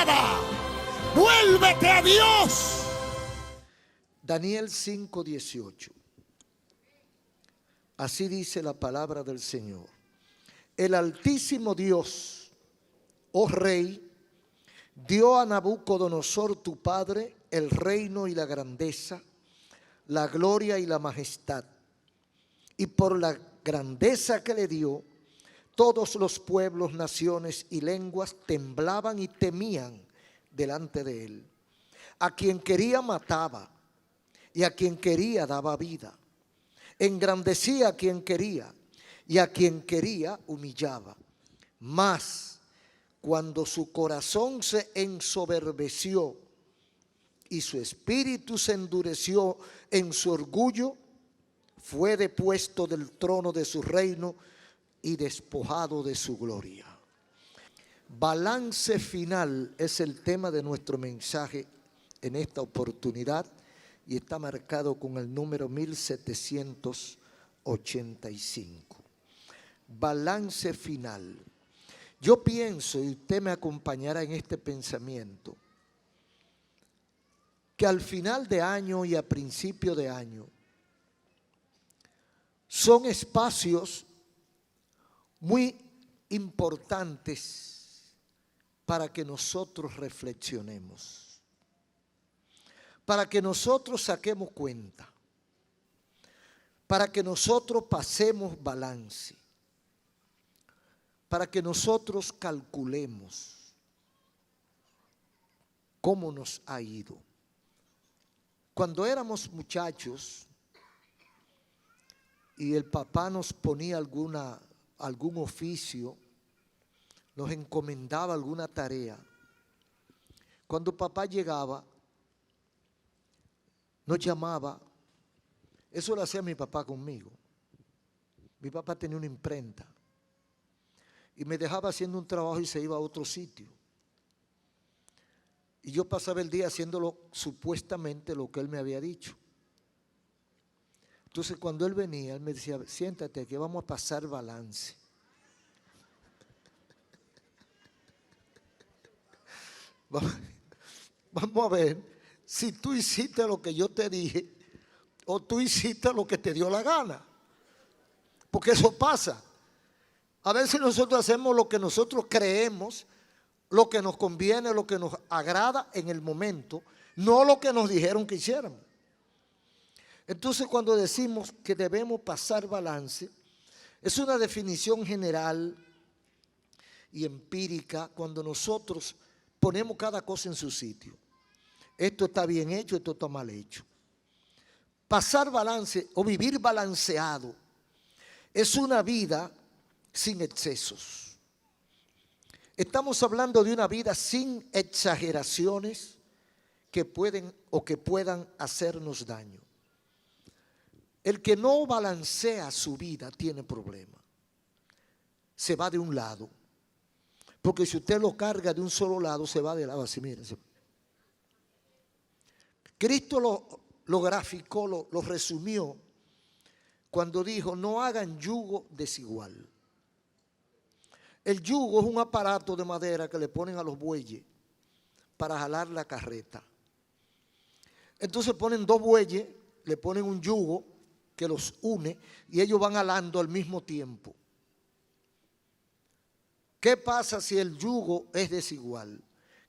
nada. Vuélvete a Dios. Daniel 5:18. Así dice la palabra del Señor. El Altísimo Dios, oh Rey, dio a Nabucodonosor tu padre el reino y la grandeza, la gloria y la majestad. Y por la grandeza que le dio, todos los pueblos, naciones y lenguas temblaban y temían delante de él. A quien quería mataba y a quien quería daba vida. Engrandecía a quien quería y a quien quería humillaba. Mas cuando su corazón se ensoberbeció y su espíritu se endureció en su orgullo, fue depuesto del trono de su reino y despojado de su gloria. Balance final es el tema de nuestro mensaje en esta oportunidad y está marcado con el número 1785. Balance final. Yo pienso, y usted me acompañará en este pensamiento, que al final de año y a principio de año son espacios muy importantes para que nosotros reflexionemos, para que nosotros saquemos cuenta, para que nosotros pasemos balance, para que nosotros calculemos cómo nos ha ido. Cuando éramos muchachos y el papá nos ponía algún oficio, nos encomendaba alguna tarea, cuando papá llegaba, nos llamaba. Eso lo hacía mi papá conmigo. Mi papá tenía una imprenta y me dejaba haciendo un trabajo y se iba a otro sitio. Y yo pasaba el día haciéndolo supuestamente lo que él me había dicho. Entonces cuando él venía, él me decía, siéntate que vamos a pasar balance. Vamos a ver si tú hiciste lo que yo te dije o tú hiciste lo que te dio la gana. Porque eso pasa. A veces nosotros hacemos lo que nosotros creemos, lo que nos conviene, lo que nos agrada en el momento, no lo que nos dijeron que hiciéramos. Entonces cuando decimos que debemos pasar balance, es una definición general y empírica cuando nosotros ponemos cada cosa en su sitio. Esto está bien hecho, esto está mal hecho. Pasar balance o vivir balanceado es una vida sin excesos. Estamos hablando de una vida sin exageraciones que pueden o que puedan hacernos daño. El que no balancea su vida tiene problemas. Se va de un lado. Porque si usted lo carga de un solo lado, se va de lado así, miren. Cristo lo graficó, lo resumió cuando dijo, no hagan yugo desigual. El yugo es un aparato de madera que le ponen a los bueyes para jalar la carreta. Entonces ponen dos bueyes, le ponen un yugo que los une y ellos van jalando al mismo tiempo. ¿Qué pasa si el yugo es desigual?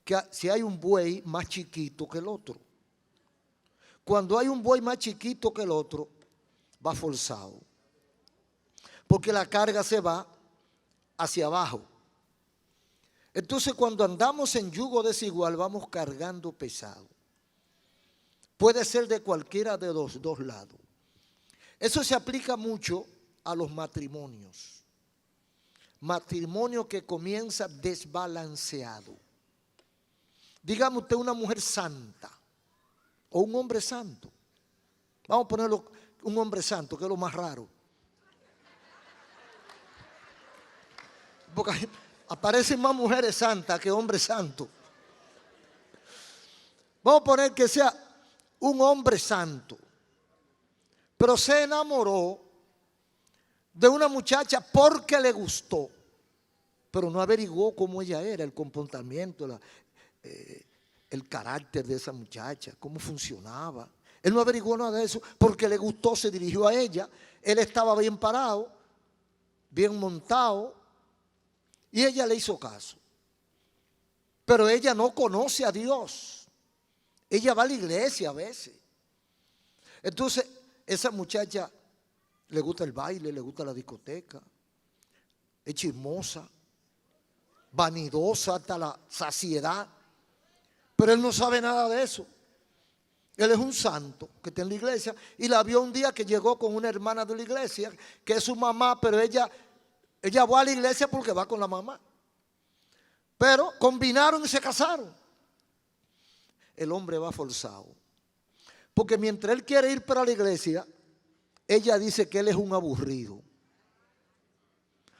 Que si hay un buey más chiquito que el otro. Cuando hay un buey más chiquito que el otro, va forzado. Porque la carga se va hacia abajo. Entonces cuando andamos en yugo desigual, vamos cargando pesado. Puede ser de cualquiera de los dos lados. Eso se aplica mucho a los matrimonios. Matrimonio que comienza desbalanceado. Dígame usted una mujer santa o un hombre santo. Vamos a ponerlo un hombre santo, que es lo más raro. Porque aparecen más mujeres santas que hombres santos. Vamos a poner que sea un hombre santo, pero se enamoró de una muchacha porque le gustó, pero no averiguó cómo ella era, el comportamiento, el carácter de esa muchacha, cómo funcionaba. Él no averiguó nada de eso porque le gustó, se dirigió a ella. Él estaba bien parado, bien montado, y ella le hizo caso. Pero ella no conoce a Dios. Ella va a la iglesia a veces. Entonces, esa muchacha le gusta el baile, le gusta la discoteca, es chismosa, vanidosa hasta la saciedad. Pero él no sabe nada de eso. Él es un santo que está en la iglesia y la vio un día que llegó con una hermana de la iglesia, que es su mamá, pero ella va a la iglesia porque va con la mamá. Pero combinaron y se casaron. El hombre va forzado. Porque mientras él quiere ir para la iglesia, ella dice que él es un aburrido.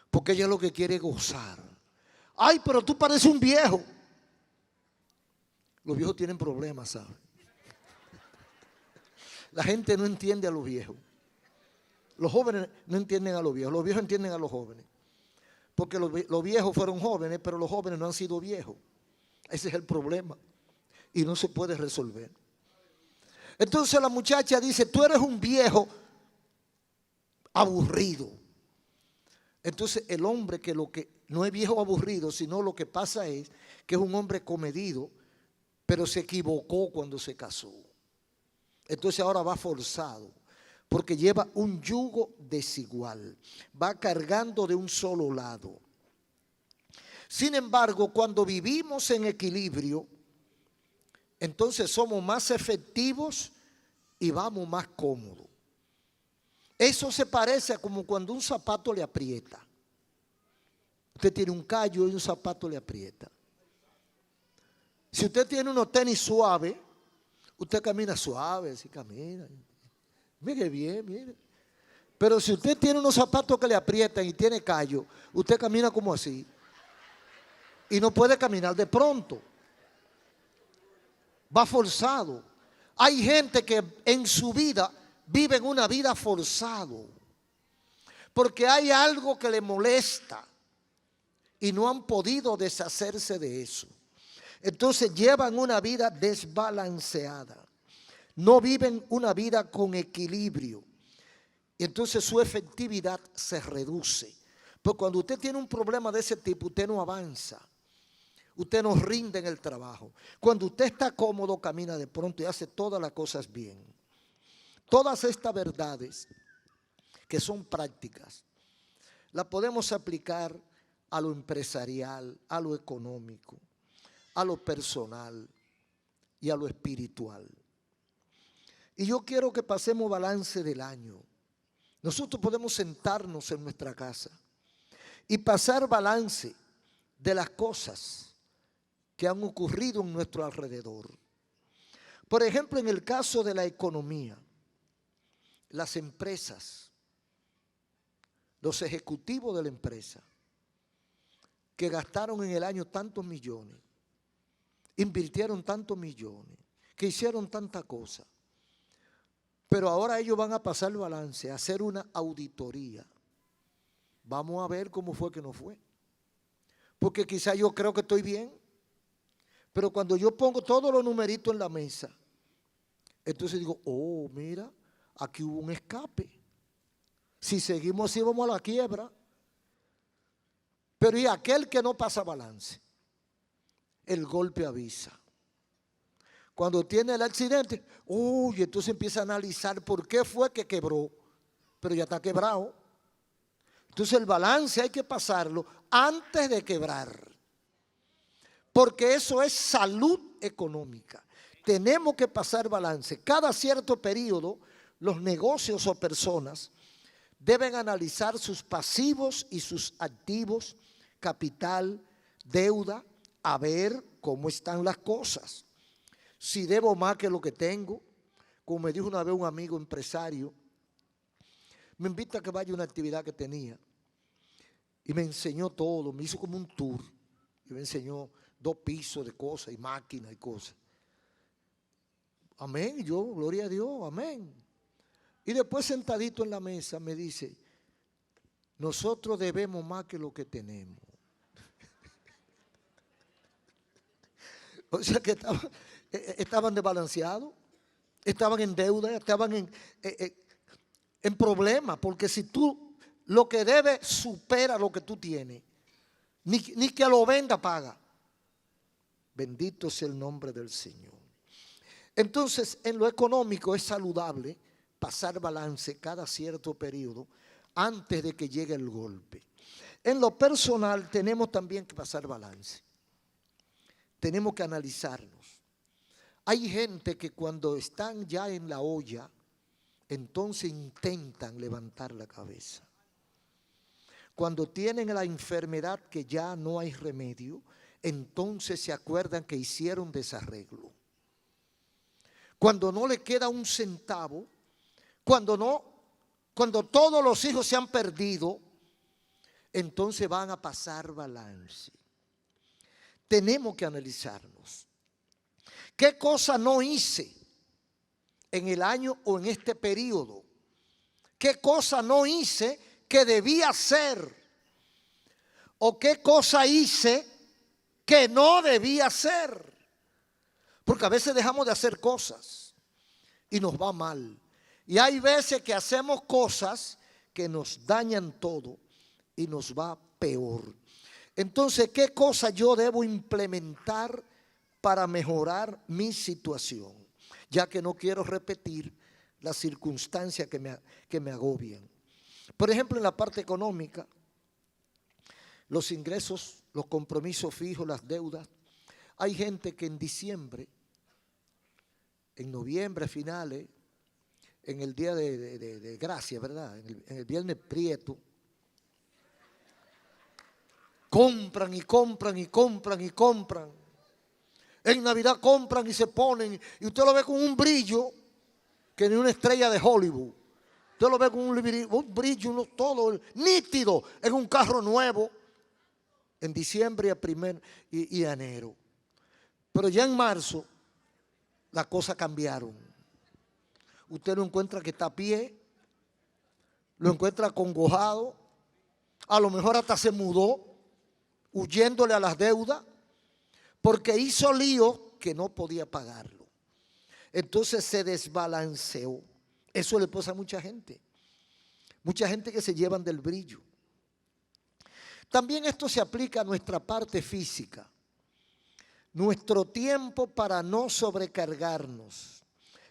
Porque ella lo que quiere es gozar. Ay, pero tú pareces un viejo. Los viejos tienen problemas, ¿sabes? La gente no entiende a los viejos. Los jóvenes no entienden a los viejos entienden a los jóvenes. Porque los viejos fueron jóvenes, pero los jóvenes no han sido viejos. Ese es el problema. Y no se puede resolver. Entonces la muchacha dice, tú eres un viejo aburrido. Entonces el hombre que lo que no es viejo aburrido, sino lo que pasa es que es un hombre comedido, pero se equivocó cuando se casó. Entonces ahora va forzado, porque lleva un yugo desigual, va cargando de un solo lado. Sin embargo, cuando vivimos en equilibrio, entonces somos más efectivos y vamos más cómodos. Eso se parece a como cuando un zapato le aprieta. Usted tiene un callo y un zapato le aprieta. Si usted tiene unos tenis suaves, usted camina suave, así camina. Mire bien, mire. Pero si usted tiene unos zapatos que le aprietan y tiene callo, usted camina como así. Y no puede caminar de pronto. Va forzado. Hay gente que en su vida vive una vida forzado. Porque hay algo que le molesta y no han podido deshacerse de eso. Entonces llevan una vida desbalanceada. No viven una vida con equilibrio. Y entonces su efectividad se reduce. Porque cuando usted tiene un problema de ese tipo, usted no avanza. Usted no rinde en el trabajo. Cuando usted está cómodo, camina de pronto y hace todas las cosas bien. Todas estas verdades que son prácticas, las podemos aplicar a lo empresarial, a lo económico, a lo personal y a lo espiritual. Y yo quiero que pasemos balance del año. Nosotros podemos sentarnos en nuestra casa y pasar balance de las cosas que han ocurrido en nuestro alrededor. Por ejemplo, en el caso de la economía, las empresas, los ejecutivos de la empresa, que gastaron en el año tantos millones, invirtieron tantos millones, que hicieron tanta cosa, pero ahora ellos van a pasar el balance, a hacer una auditoría. Vamos a ver cómo fue que no fue. Porque quizá yo creo que estoy bien, pero cuando yo pongo todos los numeritos en la mesa, entonces digo, oh, mira, aquí hubo un escape. Si seguimos así vamos a la quiebra. Pero y aquel que no pasa balance, el golpe avisa. Cuando tiene el accidente, uy, entonces empieza a analizar por qué fue que quebró, pero ya está quebrado. Entonces el balance hay que pasarlo antes de quebrar, porque eso es salud económica. Tenemos que pasar balance. Cada cierto periodo, los negocios o personas deben analizar sus pasivos y sus activos, capital, deuda, a ver cómo están las cosas. Si debo más que lo que tengo, como me dijo una vez un amigo empresario, me invita a que vaya a una actividad que tenía y me enseñó todo, me hizo como un tour y me enseñó 2 pisos de cosas y máquinas y cosas. Amén, y yo, gloria a Dios, amén. Y después sentadito en la mesa me dice, nosotros debemos más que lo que tenemos. O sea que estaban desbalanceados, estaban en deuda, estaban en problemas, porque si tú lo que debes supera lo que tú tienes, ni que lo venda paga. Bendito sea el nombre del Señor. Entonces, en lo económico es saludable pasar balance cada cierto periodo antes de que llegue el golpe. En lo personal tenemos también que pasar balance. Tenemos que analizarnos. Hay gente que cuando están ya en la olla, entonces intentan levantar la cabeza. Cuando tienen la enfermedad que ya no hay remedio, entonces se acuerdan que hicieron desarreglo. Cuando no le queda un centavo, cuando todos los hijos se han perdido, entonces van a pasar balance. Tenemos que analizarnos. ¿Qué cosa no hice en el año o en este periodo? ¿Qué cosa no hice que debía hacer? ¿O qué cosa hice que no debía hacer? Porque a veces dejamos de hacer cosas y nos va mal. Y hay veces que hacemos cosas que nos dañan todo y nos va peor. Entonces, ¿qué cosa yo debo implementar para mejorar mi situación? Ya que no quiero repetir las circunstancias que me agobian. Por ejemplo, en la parte económica, los ingresos, los compromisos fijos, las deudas. Hay gente que en diciembre, en noviembre finales, en el día de gracia, ¿verdad? En el viernes prieto, compran y compran y compran y compran. En Navidad compran y se ponen, y usted lo ve con un brillo que ni una estrella de Hollywood. Usted lo ve con un brillo todo nítido en un carro nuevo en diciembre y enero. Pero ya en marzo las cosas cambiaron. Usted lo encuentra que está a pie, lo encuentra acongojado, a lo mejor hasta se mudó, huyéndole a las deudas, porque hizo lío que no podía pagarlo. Entonces se desbalanceó. Eso le pasa a mucha gente. Mucha gente que se llevan del brillo. También esto se aplica a nuestra parte física. Nuestro tiempo para no sobrecargarnos.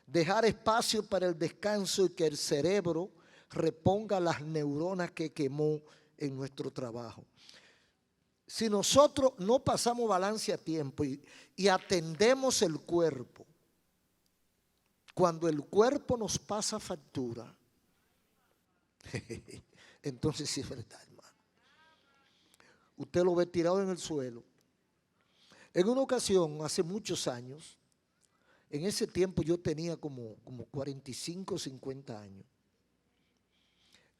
Dejar espacio para el descanso y que el cerebro reponga las neuronas que quemó en nuestro trabajo. Si nosotros no pasamos balance a tiempo y atendemos el cuerpo, cuando el cuerpo nos pasa factura, entonces sí es verdad, hermano. Usted lo ve tirado en el suelo. En una ocasión, hace muchos años, en ese tiempo yo tenía como 45, 50 años.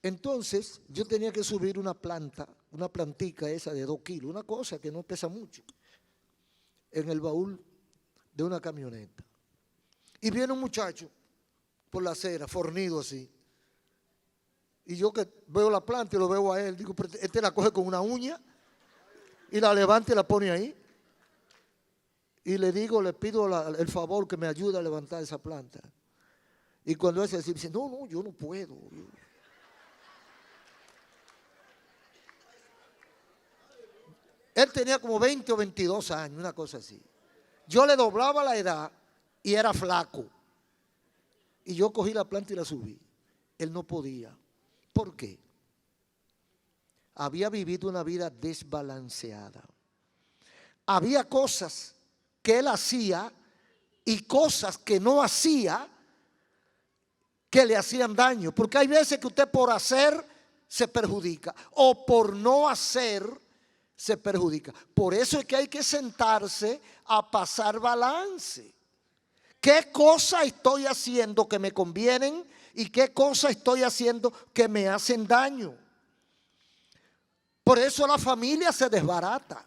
Entonces yo tenía que subir una plantica esa de 2 kilos, una cosa que no pesa mucho, en el baúl de una camioneta. Y viene un muchacho por la acera, fornido así. Y yo que veo la planta y lo veo a él, digo, pero este la coge con una uña y la levanta y la pone ahí. Y le pido el favor que me ayude a levantar esa planta. Y cuando él se dice, no, yo no puedo. Él tenía como 20 o 22 años, una cosa así. Yo le doblaba la edad y era flaco. Y yo cogí la planta y la subí. Él no podía. ¿Por qué? Había vivido una vida desbalanceada. Había cosas que él hacía y cosas que no hacía que le hacían daño. Porque hay veces que usted por hacer se perjudica o por no hacer se perjudica. Por eso es que hay que sentarse a pasar balance. ¿Qué cosa estoy haciendo que me convienen y qué cosa estoy haciendo que me hacen daño? Por eso la familia se desbarata.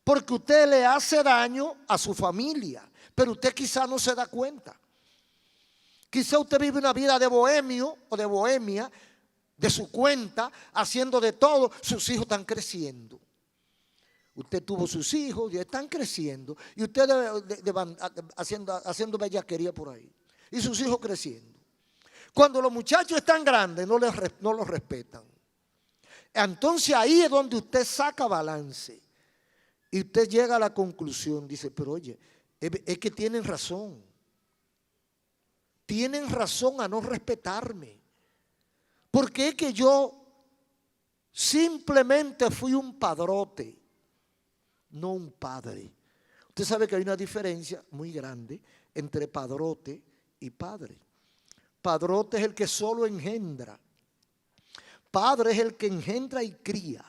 Porque usted le hace daño a su familia, pero usted quizá no se da cuenta. Quizá usted vive una vida de bohemio o de bohemia, de su cuenta, haciendo de todo. Sus hijos están creciendo. Usted tuvo sus hijos, ya están creciendo. Y usted haciendo bellaquería por ahí. Y sus hijos creciendo. Cuando los muchachos están grandes, no los respetan. Entonces ahí es donde usted saca balance. Y usted llega a la conclusión, dice, pero oye, es que tienen razón. Tienen razón a no respetarme. Porque es que yo simplemente fui un padrote, no un padre. Usted sabe que hay una diferencia muy grande entre padrote y padre. Padrote es el que solo engendra. Padre es el que engendra y cría.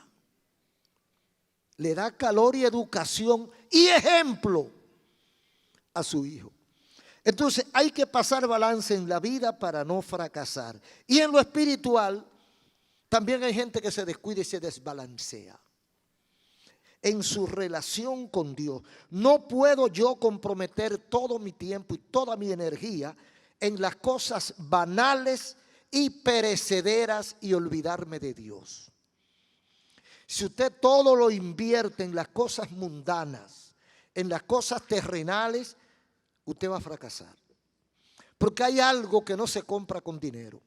Le da calor y educación y ejemplo a su hijo. Entonces hay que pasar balance en la vida para no fracasar. Y en lo espiritual también hay gente que se descuida y se desbalancea en su relación con Dios. No puedo yo comprometer todo mi tiempo y toda mi energía en las cosas banales y perecederas y olvidarme de Dios. Si usted todo lo invierte en las cosas mundanas, en las cosas terrenales, usted va a fracasar. Porque hay algo que no se compra con dinero.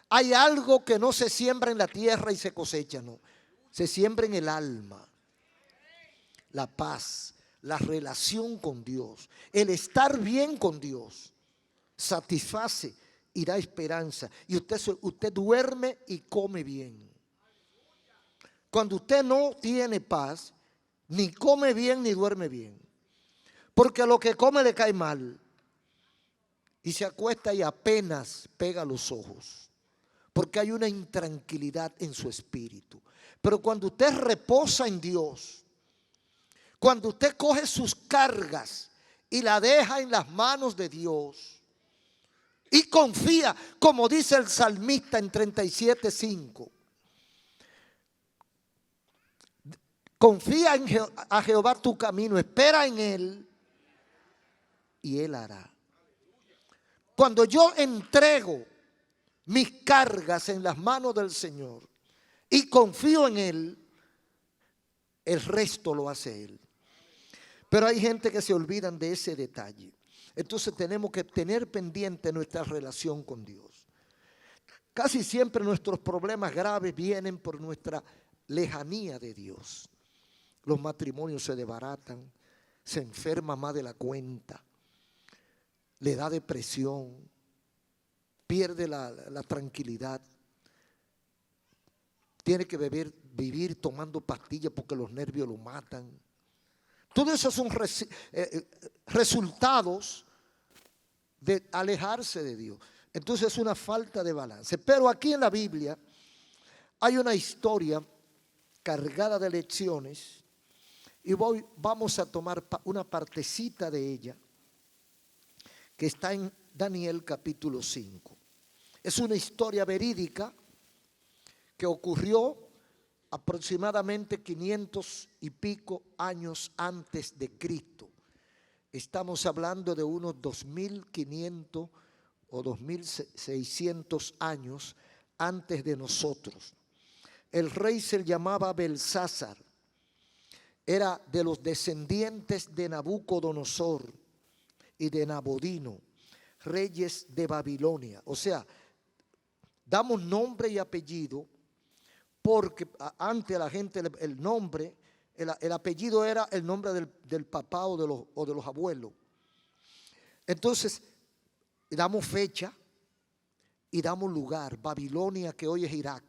Hay algo que no se siembra en la tierra y se cosecha, no. Se siembra en el alma. La paz, la relación con Dios, el estar bien con Dios, satisface y da esperanza. Y usted duerme y come bien. Cuando usted no tiene paz, ni come bien ni duerme bien. Porque lo que come le cae mal. Y se acuesta y apenas pega los ojos. Porque hay una intranquilidad en su espíritu. Pero cuando usted reposa en Dios, cuando usted coge sus cargas y la deja en las manos de Dios y confía, como dice el salmista en 37:5, confía a Jehová tu camino, espera en Él y Él hará. Cuando yo entrego mis cargas en las manos del Señor y confío en Él, el resto lo hace Él. Pero hay gente que se olvidan de ese detalle. Entonces tenemos que tener pendiente nuestra relación con Dios. Casi siempre nuestros problemas graves vienen por nuestra lejanía de Dios. Los matrimonios se desbaratan, se enferma más de la cuenta, le da depresión, pierde la tranquilidad, tiene que vivir tomando pastillas porque los nervios lo matan. Todo eso son resultados de alejarse de Dios. Entonces es una falta de balance. Pero aquí en la Biblia hay una historia cargada de lecciones y vamos a tomar una partecita de ella que está en Daniel capítulo 5. Es una historia verídica que ocurrió aproximadamente 500 y pico años antes de Cristo. Estamos hablando de unos 2500 o 2600 años antes de nosotros. El rey se llamaba Belsasar. Era de los descendientes de Nabucodonosor y de Nabodino, reyes de Babilonia. O sea, damos nombre y apellido porque antes la gente el nombre, el apellido era el nombre del papá o de los abuelos. Entonces, damos fecha y damos lugar. Babilonia, que hoy es Irak.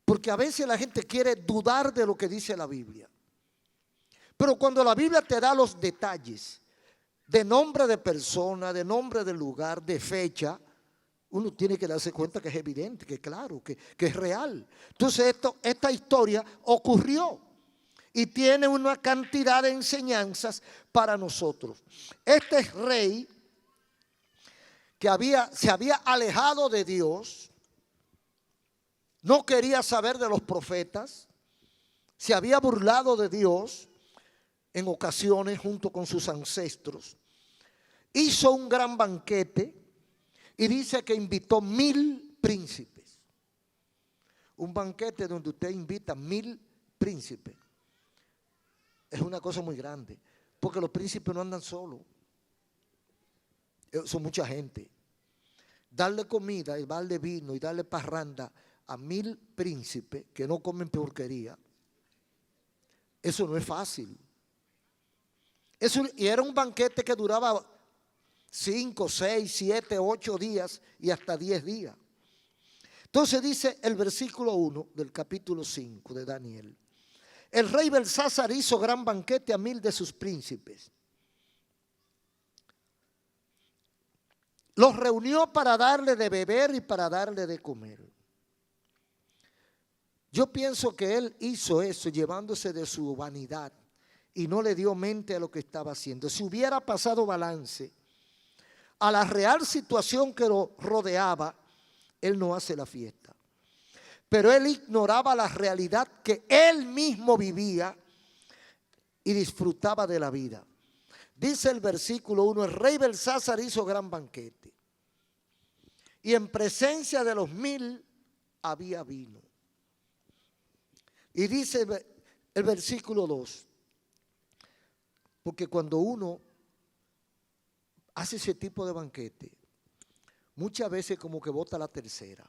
Porque a veces la gente quiere dudar de lo que dice la Biblia. Pero cuando la Biblia te da los detalles de nombre de persona, de nombre de lugar, de fecha, uno tiene que darse cuenta que es evidente, que claro, que es real. Entonces esta historia ocurrió y tiene una cantidad de enseñanzas para nosotros. Este rey que se había alejado de Dios, no quería saber de los profetas, se había burlado de Dios en ocasiones junto con sus ancestros, hizo un gran banquete y dice que invitó 1000 príncipes. Un banquete donde usted invita 1000 príncipe es una cosa muy grande, porque los príncipes no andan solos, son mucha gente. Darle comida y darle vino y darle parranda a 1000 príncipes que no comen porquería, eso no es fácil. Y era un banquete que duraba 5, 6, 7, 8 días y hasta 10 días. Entonces dice el versículo 1 del capítulo 5 de Daniel: el rey Belsasar hizo gran banquete a 1000 de sus príncipes. Los reunió para darle de beber y para darle de comer. Yo pienso que él hizo eso llevándose de su vanidad y no le dio mente a lo que estaba haciendo. Si hubiera pasado balance a la real situación que lo rodeaba, él no hace la fiesta. Pero él ignoraba la realidad que él mismo vivía y disfrutaba de la vida. Dice el versículo 1, el rey Belsasar hizo gran banquete y en presencia de los 1000 había vino. Y dice el versículo 2, porque cuando uno hace ese tipo de banquete, muchas veces como que bota la tercera,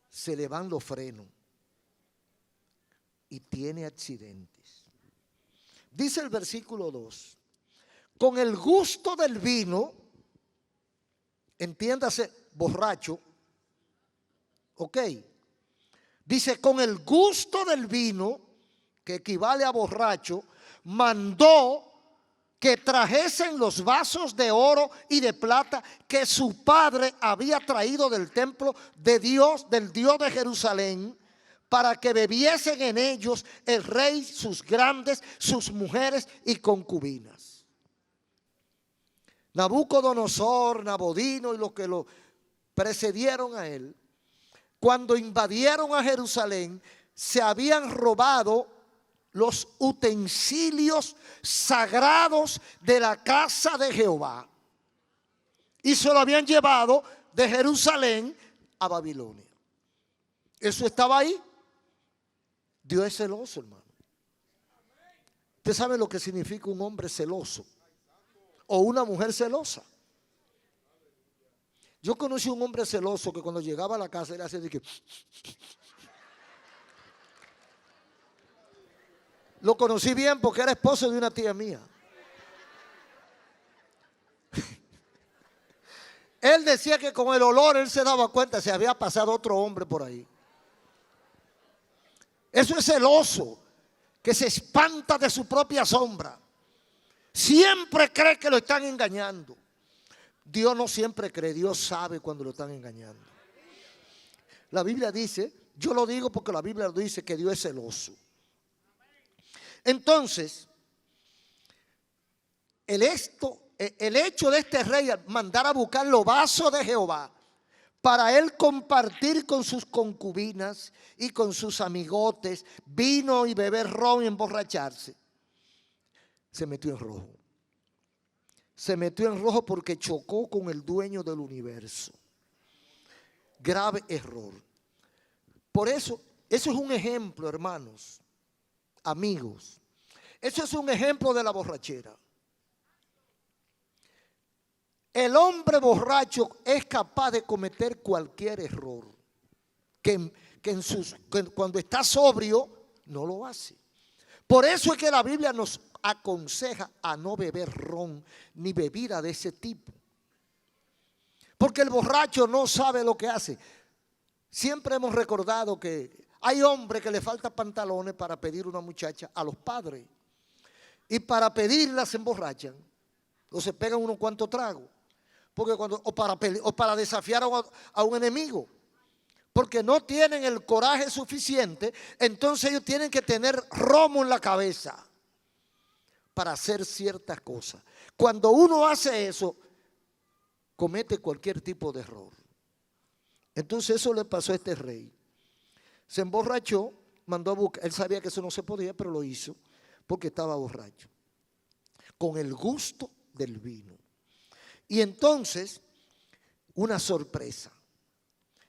se le van los frenos y tiene accidentes. Dice el versículo 2, con el gusto del vino, entiéndase, borracho, ok. Dice, con el gusto del vino, que equivale a borracho, mandó que trajesen los vasos de oro y de plata que su padre había traído del templo de Dios, del Dios de Jerusalén, para que bebiesen en ellos el rey, sus grandes, sus mujeres y concubinas. Nabucodonosor, Nabodino y los que lo precedieron a él, cuando invadieron a Jerusalén, se habían robado los utensilios sagrados de la casa de Jehová y se lo habían llevado de Jerusalén a Babilonia. Eso estaba ahí. Dios es celoso, hermano. Usted sabe lo que significa un hombre celoso o una mujer celosa. Yo conocí un hombre celoso que cuando llegaba a la casa él hacía de que... Lo conocí bien porque era esposo de una tía mía. Él decía que con el olor él se daba cuenta si había pasado otro hombre por ahí. Eso es celoso, que se espanta de su propia sombra. Siempre cree que lo están engañando. Dios no siempre cree, Dios sabe cuando lo están engañando. La Biblia dice, yo lo digo porque la Biblia dice que Dios es celoso. Entonces, el hecho de este rey mandar a buscar los vasos de Jehová para él compartir con sus concubinas y con sus amigotes, vino y beber ron y emborracharse, se metió en rojo. Se metió en rojo porque chocó con el dueño del universo. Grave error. Por eso es un ejemplo, hermanos, amigos. Eso es un ejemplo de la borrachera. El hombre borracho es capaz de cometer cualquier error que cuando está sobrio no lo hace. Por eso es que la Biblia nos aconseja a no beber ron ni bebida de ese tipo. Porque el borracho no sabe lo que hace. Siempre hemos recordado que hay hombres que le faltan pantalones para pedir una muchacha a los padres. Y para pedirla se emborrachan. O se pegan unos cuantos tragos. Porque o para desafiar a un enemigo. Porque no tienen el coraje suficiente. Entonces ellos tienen que tener romo en la cabeza para hacer ciertas cosas. Cuando uno hace eso, comete cualquier tipo de error. Entonces eso le pasó a este rey. Se emborrachó, mandó a buscar. Él sabía que eso no se podía, pero lo hizo porque estaba borracho. Con el gusto del vino. Y entonces, una sorpresa.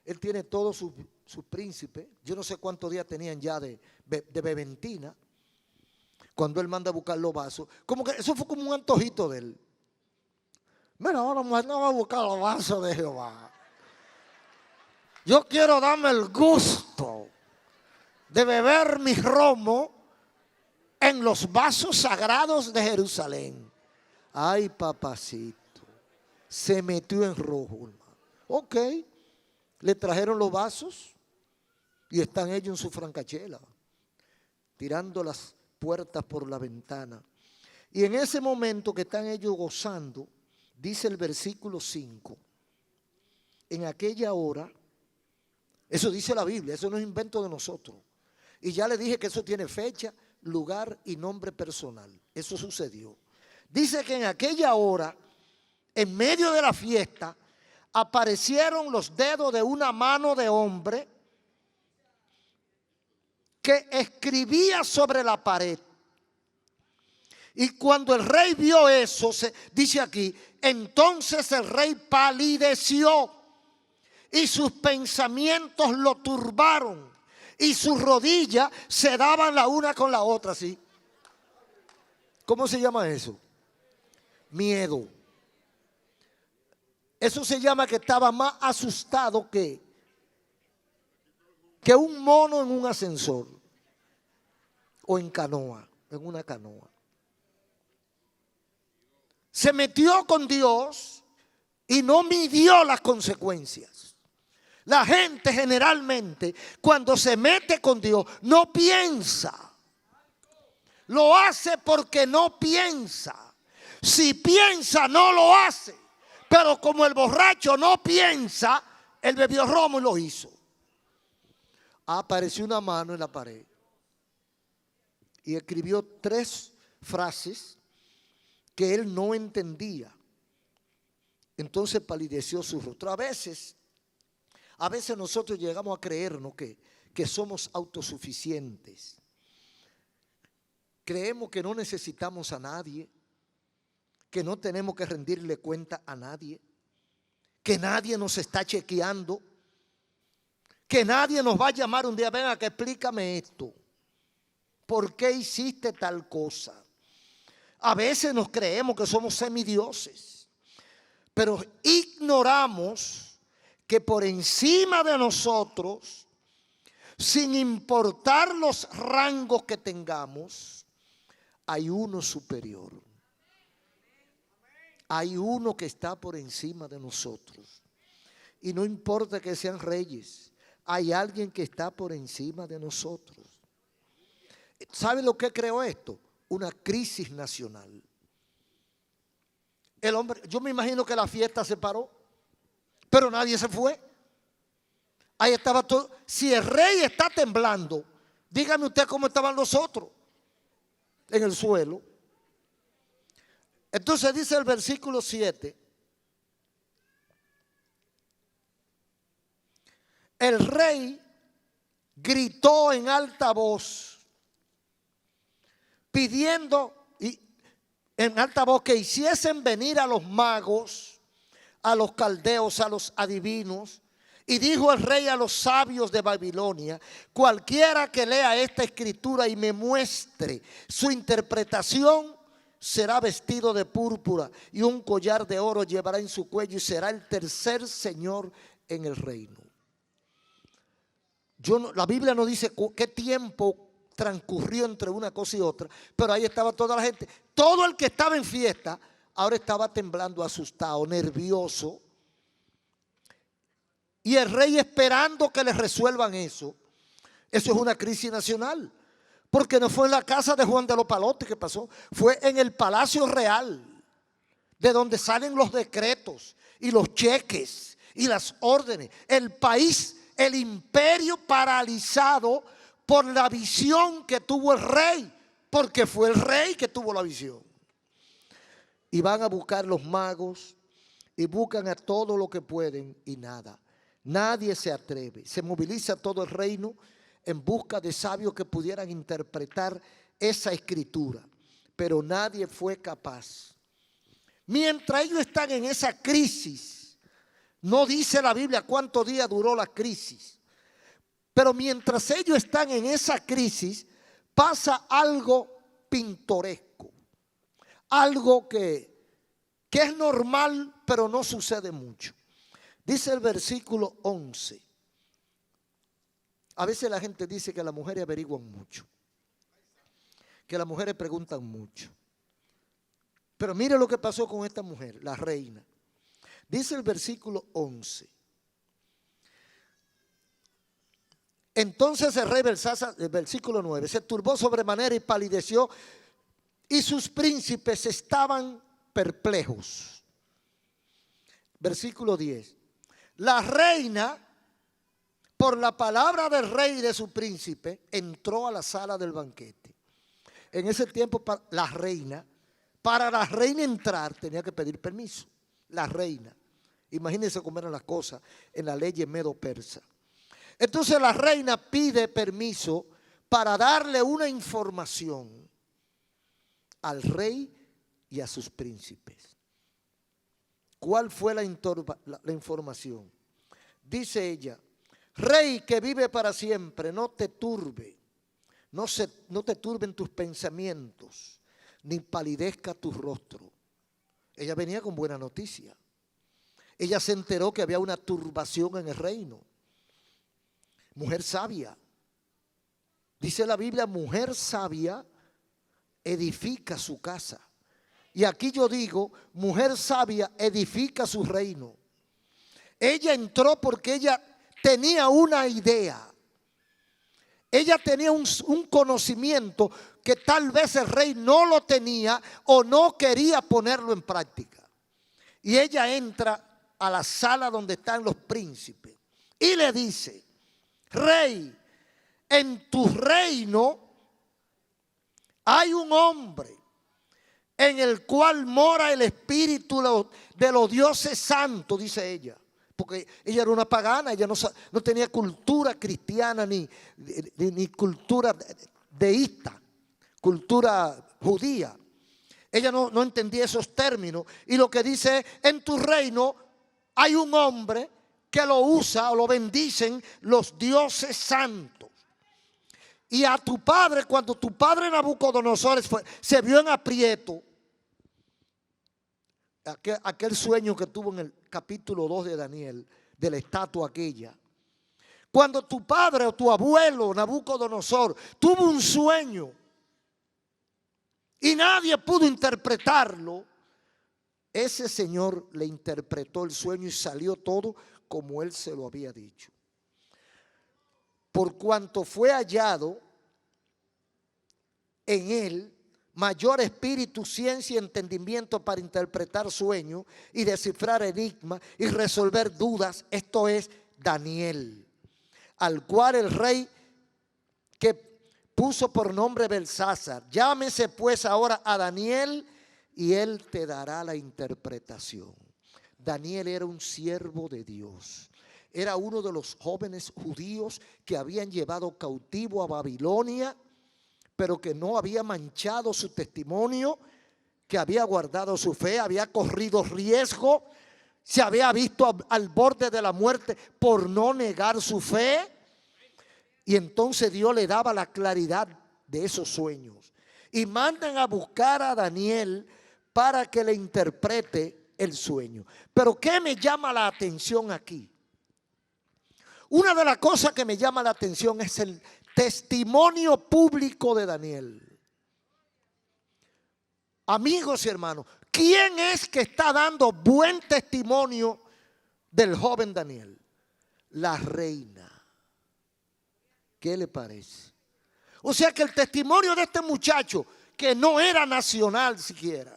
Él tiene todos sus príncipes. Yo no sé cuántos días tenían ya de beventina. Cuando él manda a buscar los vasos. Como que eso fue como un antojito de él. Mira, ahora no va a buscar los vasos de Jehová. Yo quiero darme el gusto de beber mi romo en los vasos sagrados de Jerusalén. Ay, papacito. Se metió en rojo, hermano. Ok. Le trajeron los vasos y están ellos en su francachela, tirando las puertas por la ventana. Y en ese momento que están ellos gozando, dice el versículo 5, en aquella hora, eso dice la Biblia, eso no es invento de nosotros. Y ya le dije que eso tiene fecha, lugar y nombre personal. Eso sucedió. Dice que en aquella hora, en medio de la fiesta, aparecieron los dedos de una mano de hombre que escribía sobre la pared. Y cuando el rey vio eso, dice aquí, entonces el rey palideció y sus pensamientos lo turbaron y sus rodillas se daban la una con la otra así. ¿Cómo se llama eso? Miedo. Eso se llama que estaba más asustado que un mono en un ascensor o en canoa, en una canoa. Se metió con Dios y no midió las consecuencias. La gente generalmente cuando se mete con Dios no piensa. Lo hace porque no piensa. Si piensa no lo hace. Pero como el borracho no piensa, él bebió romo y lo hizo. Apareció una mano en la pared y escribió 3 frases que él no entendía. Entonces palideció su rostro. A veces nosotros llegamos a creernos que somos autosuficientes. Creemos que no necesitamos a nadie, que no tenemos que rendirle cuenta a nadie, que nadie nos está chequeando, que nadie nos va a llamar un día, venga que explícame esto. ¿Por qué hiciste tal cosa? A veces nos creemos que somos semidioses, pero ignoramos que por encima de nosotros, sin importar los rangos que tengamos, hay uno superior. Hay uno que está por encima de nosotros. Y no importa que sean reyes, hay alguien que está por encima de nosotros. ¿Sabe lo que creó esto? Una crisis nacional. El hombre, yo me imagino que la fiesta se paró, pero nadie se fue. Ahí estaba todo. Si el rey está temblando, dígame usted cómo estaban los otros en el suelo. Entonces dice el versículo 7. El rey gritó en alta voz, pidiendo en alta voz que hiciesen venir a los magos, a los caldeos, a los adivinos. Y dijo el rey a los sabios de Babilonia, cualquiera que lea esta escritura y me muestre su interpretación, será vestido de púrpura y un collar de oro llevará en su cuello y será el tercer señor en el reino. La Biblia no dice qué tiempo transcurrió entre una cosa y otra, pero ahí estaba toda la gente. Todo el que estaba en fiesta ahora estaba temblando, asustado, nervioso. Y el rey esperando que les resuelvan eso. Eso es una crisis nacional. Porque no fue en la casa de Juan de los Palotes que pasó, fue en el Palacio Real, de donde salen los decretos y los cheques y las órdenes. El país, el imperio paralizado por la visión que tuvo el rey, porque fue el rey que tuvo la visión. Y van a buscar los magos y buscan a todo lo que pueden y nada. Nadie se atreve. Se moviliza todo el reino en busca de sabios que pudieran interpretar esa escritura, pero nadie fue capaz. Mientras ellos están en esa crisis, No dice la Biblia cuántos días duró la crisis. Pero mientras ellos están en esa crisis, pasa algo pintoresco. Algo que es normal, pero no sucede mucho. Dice el versículo 11. A veces la gente dice que las mujeres averiguan mucho, que las mujeres preguntan mucho. Pero mire lo que pasó con esta mujer, la reina. Dice el versículo 11. Entonces el rey Belsasar, el versículo 9, se turbó sobremanera y palideció, y sus príncipes estaban perplejos. Versículo 10. La reina, por la palabra del rey y de su príncipe, entró a la sala del banquete. En ese tiempo para la reina entrar tenía que pedir permiso. La reina. Imagínense cómo eran las cosas en la ley medo-persa. Entonces la reina pide permiso para darle una información al rey y a sus príncipes. ¿Cuál fue la información? Dice ella: rey que vive para siempre, no te turbe, no te turben tus pensamientos, ni palidezca tu rostro. Ella venía con buena noticia. Ella se enteró que había una turbación en el reino. Mujer sabia. Dice la Biblia, mujer sabia edifica su casa. Y aquí yo digo, mujer sabia edifica su reino. Ella entró porque ella tenía una idea. Ella tenía un conocimiento que tal vez el rey no lo tenía o no quería ponerlo en práctica. Y ella entra a la sala donde están los príncipes y le dice: rey, en tu reino hay un hombre en el cual mora el espíritu de los dioses santos, dice ella. Porque ella era una pagana, ella no tenía cultura cristiana ni cultura deísta, cultura judía. Ella no entendía esos términos. Y lo que dice es: en tu reino hay un hombre que lo usa o lo bendicen los dioses santos. Y a tu padre, cuando tu padre Nabucodonosor se vio en aprieto, aquel sueño que tuvo en el capítulo 2 de Daniel, de la estatua aquella. Cuando tu padre o tu abuelo Nabucodonosor tuvo un sueño y nadie pudo interpretarlo, ese señor le interpretó el sueño y salió todo como él se lo había dicho. Por cuanto fue hallado en él mayor espíritu, ciencia y entendimiento para interpretar sueños y descifrar enigmas y resolver dudas, esto es Daniel, al cual el rey que puso por nombre Belsasar: llámese pues ahora a Daniel y él te dará la interpretación. Daniel era un siervo de Dios. Era uno de los jóvenes judíos que habían llevado cautivo a Babilonia, pero que no había manchado su testimonio, que había guardado su fe, había corrido riesgo, se había visto al borde de la muerte por no negar su fe. Y entonces Dios le daba la claridad de esos sueños. Y mandan a buscar a Daniel para que le interprete el sueño. Pero ¿qué me llama la atención aquí? Una de las cosas que me llama la atención es el testimonio público de Daniel. Amigos y hermanos, ¿quién es que está dando buen testimonio del joven Daniel? La reina. ¿Qué le parece? O sea que el testimonio de este muchacho, que no era nacional siquiera,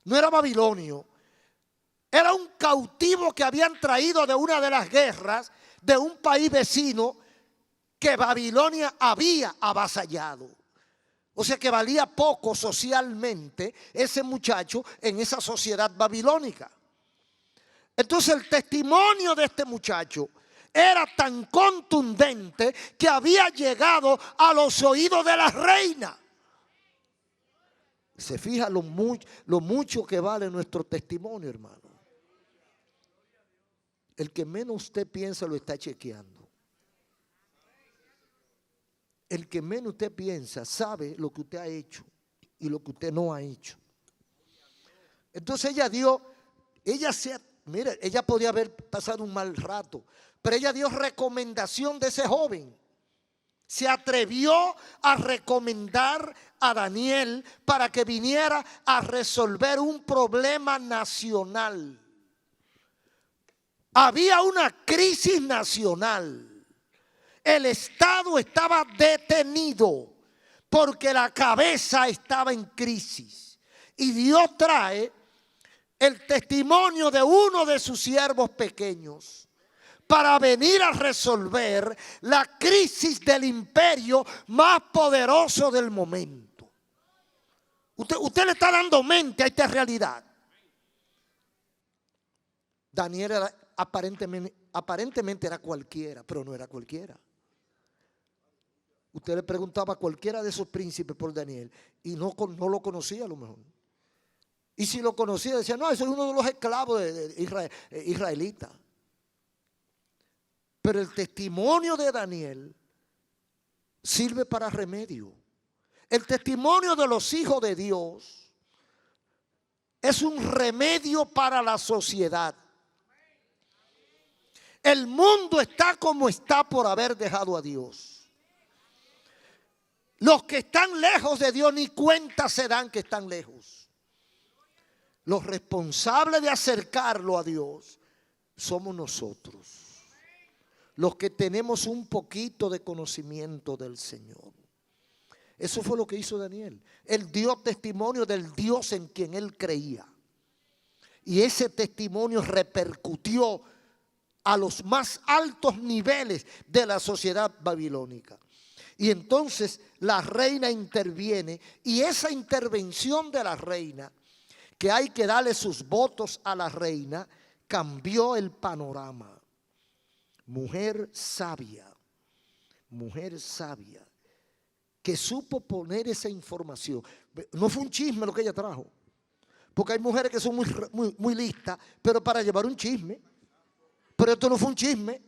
no era babilonio, era un cautivo que habían traído de una de las guerras de un país vecino que Babilonia había avasallado. O sea que valía poco socialmente ese muchacho en esa sociedad babilónica. Entonces el testimonio de este muchacho era tan contundente que había llegado a los oídos de la reina. Se fija lo mucho que vale nuestro testimonio, hermano. el que menos usted piensa lo está chequeando. El que menos usted piensa sabe lo que usted ha hecho y lo que usted no ha hecho. Entonces mire, ella podía haber pasado un mal rato, pero ella dio recomendación de ese joven. Se atrevió a recomendar a Daniel para que viniera a resolver un problema nacional. Había una crisis nacional. El Estado estaba detenido porque la cabeza estaba en crisis. Y Dios trae el testimonio de uno de sus siervos pequeños para venir a resolver la crisis del imperio más poderoso del momento. Usted le está dando mente a esta realidad. Daniel era, aparentemente era cualquiera, pero no era cualquiera. Usted le preguntaba a cualquiera de esos príncipes por Daniel y no lo conocía a lo mejor. Y si lo conocía decía, no, eso es uno de los esclavos de israelitas. Pero el testimonio de Daniel sirve para remedio. El testimonio de los hijos de Dios es un remedio para la sociedad. El mundo está como está por haber dejado a Dios. Los que están lejos de Dios ni cuenta se dan que están lejos. Los responsables de acercarlo a Dios somos nosotros, los que tenemos un poquito de conocimiento del Señor. Eso fue lo que hizo Daniel. Él dio testimonio del Dios en quien él creía. Y ese testimonio repercutió a los más altos niveles de la sociedad babilónica. Y entonces la reina interviene, y esa intervención de la reina, que hay que darle sus votos a la reina, cambió el panorama. Mujer sabia, que supo poner esa información. No fue un chisme lo que ella trajo, porque hay mujeres que son muy listas, pero para llevar un chisme. Pero esto no fue un chisme,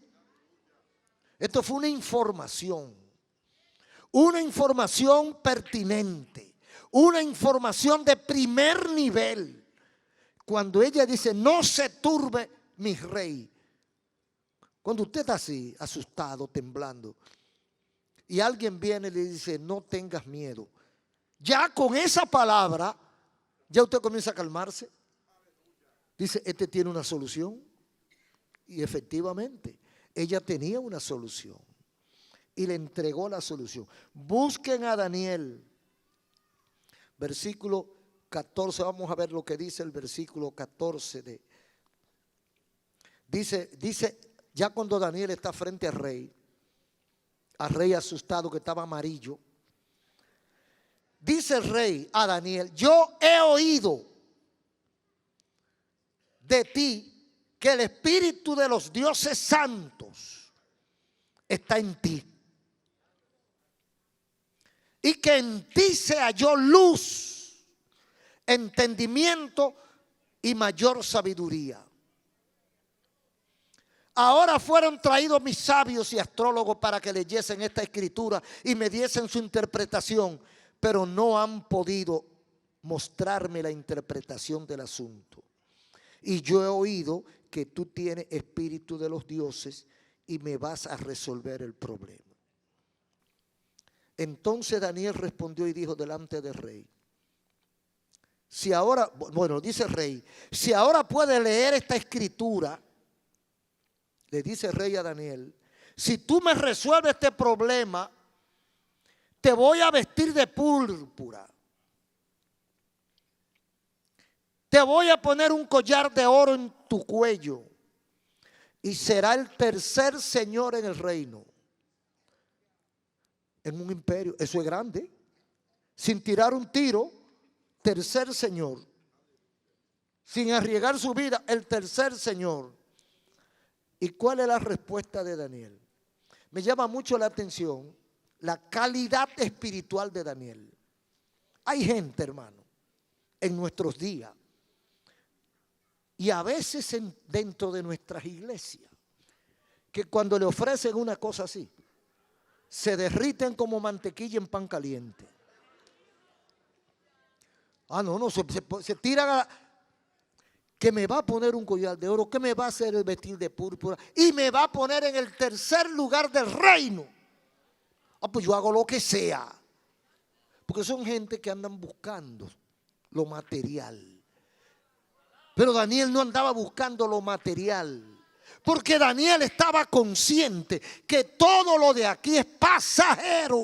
esto fue una información pertinente, una información de primer nivel. Cuando ella dice, no se turbe mi rey. Cuando usted está así, asustado, temblando, y alguien viene y le dice, no tengas miedo, ya con esa palabra, ya usted comienza a calmarse. Dice, este tiene una solución. Y efectivamente, ella tenía una solución. Y le entregó la solución. Busquen a Daniel. Versículo 14, vamos a ver lo que dice el versículo 14. Dice, ya cuando Daniel está frente al rey asustado que estaba amarillo, dice el rey a Daniel, yo he oído de ti que el espíritu de los dioses santos está en ti, y que en ti se halló luz, entendimiento y mayor sabiduría. Ahora fueron traídos mis sabios y astrólogos para que leyesen esta escritura y me diesen su interpretación, pero no han podido mostrarme la interpretación del asunto. Y yo he oído que tú tienes espíritu de los dioses y me vas a resolver el problema. Entonces Daniel respondió y dijo delante del rey, dice el rey, si ahora puede leer esta escritura, le dice el rey a Daniel, si tú me resuelves este problema, te voy a vestir de púrpura. Te voy a poner un collar de oro en tu cuello y será el tercer señor en el reino. En un imperio, eso es grande. Sin tirar un tiro, tercer señor. Sin arriesgar su vida, el tercer señor. ¿Y cuál es la respuesta de Daniel? Me llama mucho la atención la calidad espiritual de Daniel. Hay gente, hermano, en nuestros días Y a veces dentro de nuestras iglesias, que cuando le ofrecen una cosa así, se derriten como mantequilla en pan caliente. No, se tiran que me va a poner un collar de oro, que me va a hacer el vestir de púrpura y me va a poner en el tercer lugar del reino. Pues yo hago lo que sea. Porque son gente que andan buscando lo material. Pero Daniel no andaba buscando lo material. Porque Daniel estaba consciente que todo lo de aquí es pasajero.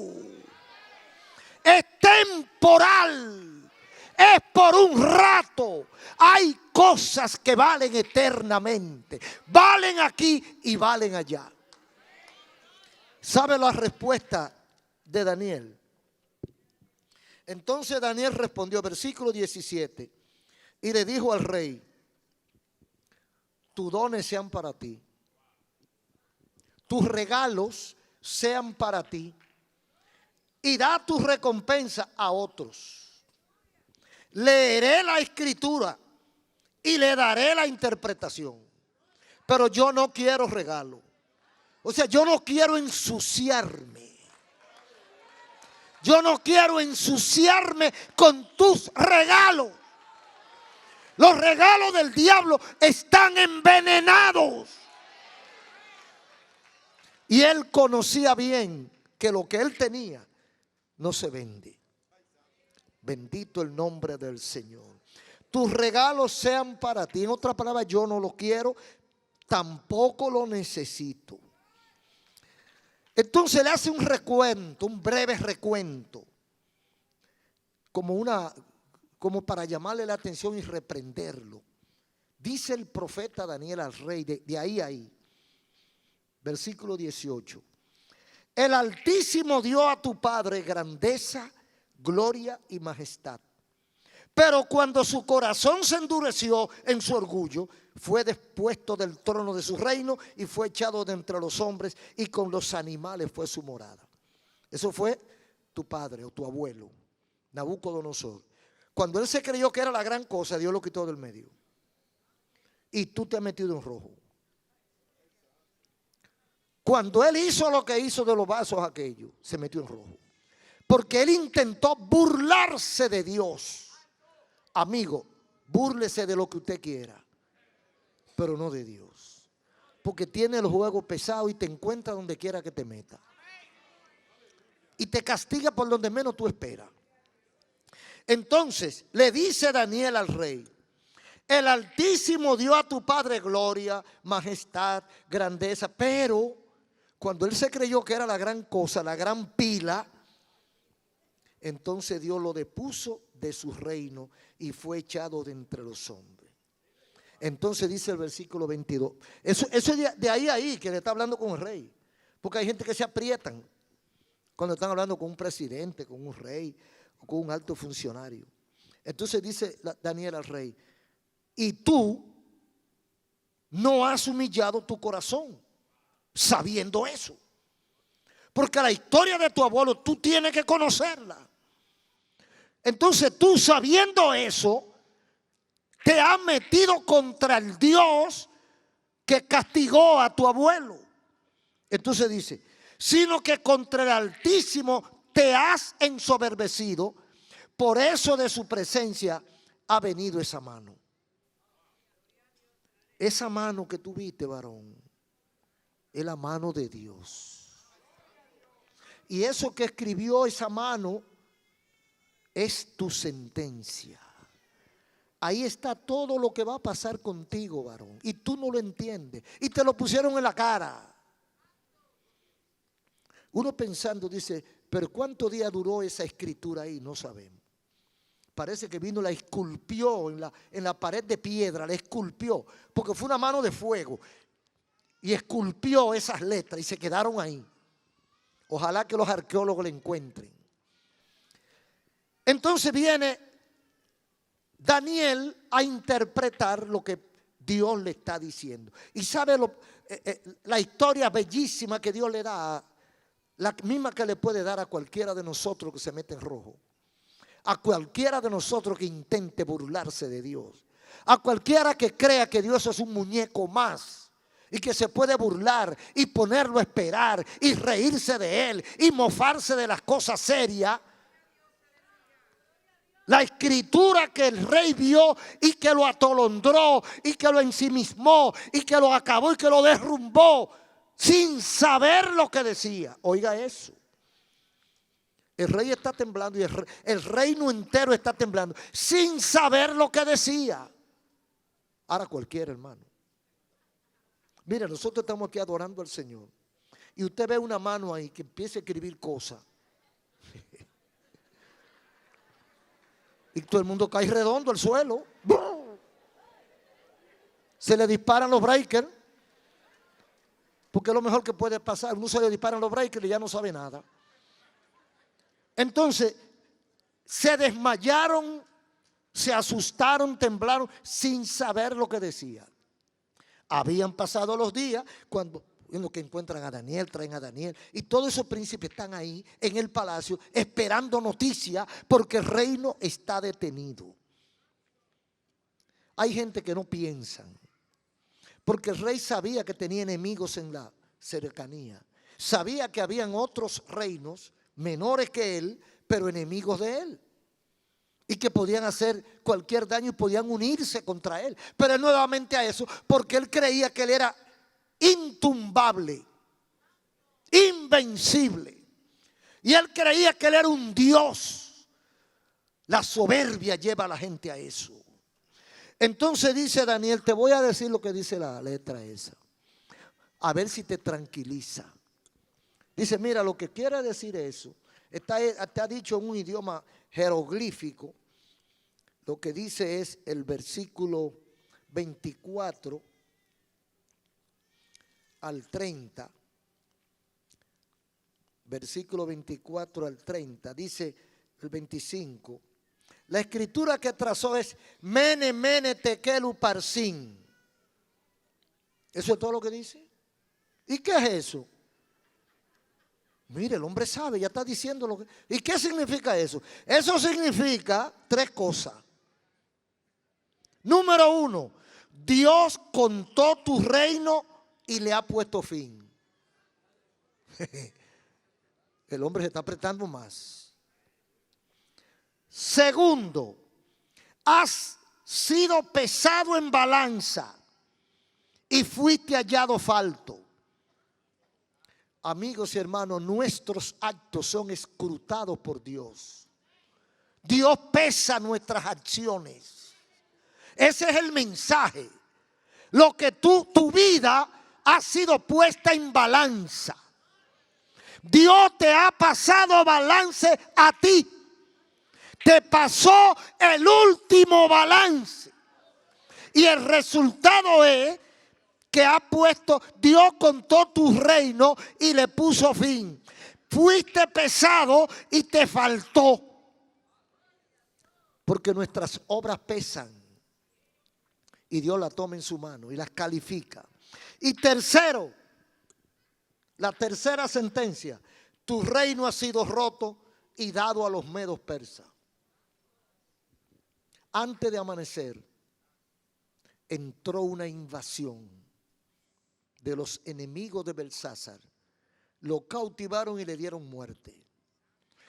Es temporal. Es por un rato. Hay cosas que valen eternamente. Valen aquí y valen allá. ¿Sabe la respuesta de Daniel? Entonces Daniel respondió, versículo 17, y le dijo al rey: tus dones sean para ti, tus regalos sean para ti, y da tu recompensa a otros. Leeré la escritura y le daré la interpretación, pero yo no quiero regalo. O sea, yo no quiero ensuciarme. Yo no quiero ensuciarme con tus regalos. Los regalos del diablo están envenenados. Y él conocía bien que lo que él tenía no se vende. Bendito el nombre del Señor. Tus regalos sean para ti. En otras palabras, yo no lo quiero, tampoco lo necesito. Entonces le hace un recuento, un breve recuento, como para llamarle la atención y reprenderlo. Dice el profeta Daniel al rey, de ahí a ahí, versículo 18. El Altísimo dio a tu padre grandeza, gloria y majestad. Pero cuando su corazón se endureció en su orgullo, fue depuesto del trono de su reino y fue echado de entre los hombres, y con los animales fue su morada. Eso fue tu padre o tu abuelo, Nabucodonosor. Cuando él se creyó que era la gran cosa, Dios lo quitó del medio. Y tú te has metido en rojo. Cuando él hizo lo que hizo de los vasos aquellos, se metió en rojo. Porque él intentó burlarse de Dios. Amigo, búrlese de lo que usted quiera, pero no de Dios. Porque tiene el juego pesado y te encuentra donde quiera que te meta. Y te castiga por donde menos tú esperas. Entonces le dice Daniel al rey: el Altísimo dio a tu padre gloria, majestad, grandeza. Pero cuando él se creyó que era la gran cosa, la gran pila, entonces Dios lo depuso de su reino y fue echado de entre los hombres. Entonces dice el versículo 22. Eso es de ahí a ahí que le está hablando con el rey. Porque hay gente que se aprietan cuando están hablando con un presidente, con un rey o con un alto funcionario. Entonces dice Daniel al rey: y tú no has humillado tu corazón sabiendo eso. Porque la historia de tu abuelo tú tienes que conocerla. Entonces tú, sabiendo eso, te has metido contra el Dios que castigó a tu abuelo. Entonces dice: sino que contra el Altísimo te has ensoberbecido, por eso de su presencia ha venido esa mano. Esa mano que tú viste, varón, es la mano de Dios. Y eso que escribió esa mano es tu sentencia. Ahí está todo lo que va a pasar contigo, varón. Y tú no lo entiendes. Y te lo pusieron en la cara. Uno pensando dice: pero ¿cuántos días duró esa escritura ahí? No sabemos. Parece que vino, la esculpió en la pared de piedra, la esculpió. Porque fue una mano de fuego. Y esculpió esas letras y se quedaron ahí. Ojalá que los arqueólogos la encuentren. Entonces viene Daniel a interpretar lo que Dios le está diciendo. Y sabe la historia bellísima que Dios le da, la misma que le puede dar a cualquiera de nosotros que se mete en rojo, a cualquiera de nosotros que intente burlarse de Dios, A cualquiera que crea que Dios es un muñeco más y que se puede burlar y ponerlo a esperar y reírse de él y mofarse de las cosas serias. La escritura que el rey vio y que lo atolondró y que lo ensimismó y que lo acabó y que lo derrumbó sin saber lo que decía. Oiga eso. El rey está temblando y el reino entero está temblando sin saber lo que decía. Ahora cualquiera, hermano. Mira, nosotros estamos aquí adorando al Señor y usted ve una mano ahí que empieza a escribir cosas y todo el mundo cae redondo al suelo. Se le disparan los breakers, porque es lo mejor que puede pasar. Uno se le disparan los breakers y ya no sabe nada. Entonces se desmayaron, se asustaron, temblaron sin saber lo que decía. Habían pasado los días cuando en lo que encuentran a Daniel, traen a Daniel y todos esos príncipes están ahí en el palacio esperando noticias porque el reino está detenido. Hay gente que no piensan porque el rey sabía que tenía enemigos en la cercanía. Sabía que habían otros reinos menores que él, pero enemigos de él. Y que podían hacer cualquier daño y podían unirse contra él. Pero él nuevamente a eso, porque él creía que él era intumbable, invencible. Y él creía que él era un Dios. La soberbia lleva a la gente a eso. Entonces dice Daniel, te voy a decir lo que dice la letra esa. A ver si te tranquiliza. Dice, mira, lo que quiere decir eso, está dicho en un idioma jeroglífico. Lo que dice es el versículo 24 al 30. Versículo 24 al 30. Dice el 25. La escritura que trazó es Mene, Mene, Tekel, Uparsin. ¿Eso es todo lo que dice? ¿Y qué es eso? Mire, el hombre sabe, ya está diciendo lo que... ¿Y qué significa eso? Eso significa tres cosas. Número uno, Dios contó tu reino y le ha puesto fin. El hombre se está apretando más. Segundo, has sido pesado en balanza y fuiste hallado falto. Amigos y hermanos, nuestros actos son escrutados por Dios. Dios pesa nuestras acciones. Ese es el mensaje. Lo que tu vida ha sido puesta en balanza. Dios te ha pasado balance a ti. Te pasó el último balance. Y el resultado es que ha puesto, Dios contó tu reino y le puso fin. Fuiste pesado y te faltó. Porque nuestras obras pesan. Y Dios las toma en su mano y las califica. Y tercero, la tercera sentencia, tu reino ha sido roto y dado a los medos persas. Antes de amanecer, entró una invasión de los enemigos de Belsasar. Lo cautivaron y le dieron muerte.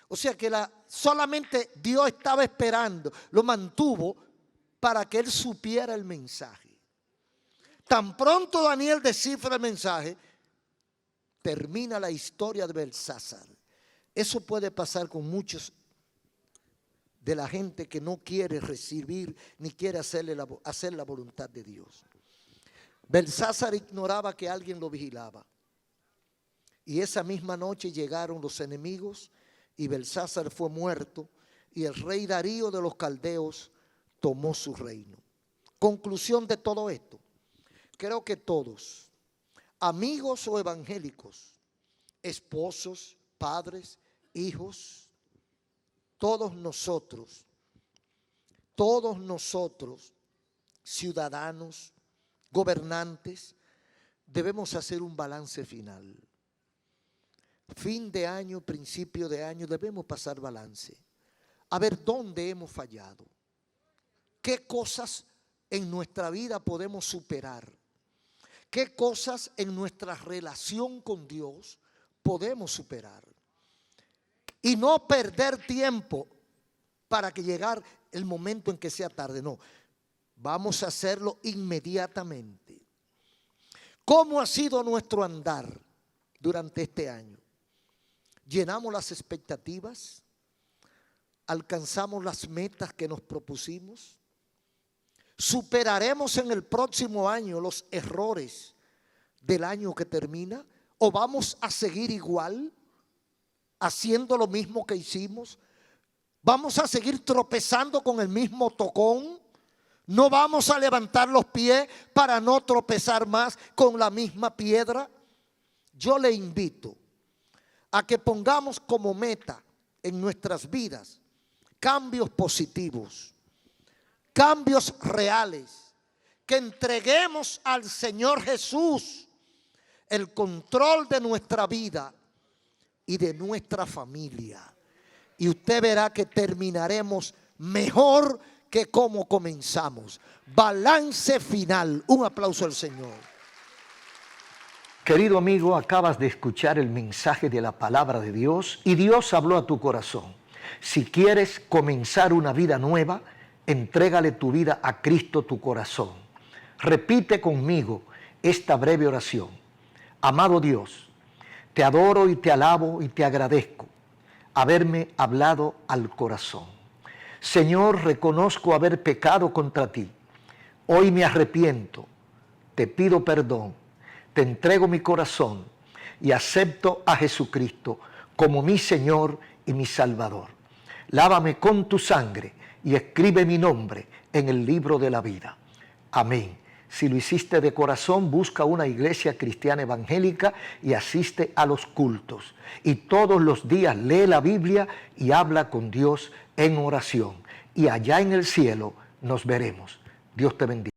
O sea que solamente Dios estaba esperando, lo mantuvo para que él supiera el mensaje. Tan pronto Daniel descifra el mensaje, termina la historia de Belsasar. Eso puede pasar con muchos de la gente que no quiere recibir ni quiere hacer la voluntad de Dios. Belsasar ignoraba que alguien lo vigilaba. Y esa misma noche llegaron los enemigos y Belsasar fue muerto y el rey Darío de los caldeos tomó su reino. Conclusión de todo esto. Creo que todos, amigos o evangélicos, esposos, padres, hijos, todos nosotros, ciudadanos, gobernantes, debemos hacer un balance final. Fin de año, principio de año, debemos pasar balance. A ver dónde hemos fallado. ¿Qué cosas en nuestra vida podemos superar? ¿Qué cosas en nuestra relación con Dios podemos superar? Y no perder tiempo para que llegar el momento en que sea tarde. No, vamos a hacerlo inmediatamente. ¿Cómo ha sido nuestro andar durante este año? ¿Llenamos las expectativas? ¿Alcanzamos las metas que nos propusimos? ¿Superaremos en el próximo año los errores del año que termina? ¿O vamos a seguir igual, haciendo lo mismo que hicimos? ¿Vamos a seguir tropezando con el mismo tocón? ¿No vamos a levantar los pies para no tropezar más con la misma piedra? Yo le invito a que pongamos como meta en nuestras vidas cambios positivos, cambios reales, que entreguemos al Señor Jesús el control de nuestra vida y de nuestra familia. Y usted verá que terminaremos mejor que como comenzamos. Balance final. Un aplauso al Señor. Querido amigo, acabas de escuchar el mensaje de la palabra de Dios y Dios habló a tu corazón. Si quieres comenzar una vida nueva, entrégale tu vida a Cristo, tu corazón. Repite conmigo esta breve oración. Amado Dios, te adoro y te alabo y te agradezco haberme hablado al corazón. Señor, reconozco haber pecado contra ti. Hoy me arrepiento, te pido perdón, te entrego mi corazón y acepto a Jesucristo como mi Señor y mi Salvador. Lávame con tu sangre y escribe mi nombre en el libro de la vida. Amén. Si lo hiciste de corazón, busca una iglesia cristiana evangélica y asiste a los cultos. Y todos los días lee la Biblia y habla con Dios en oración. Y allá en el cielo nos veremos. Dios te bendiga.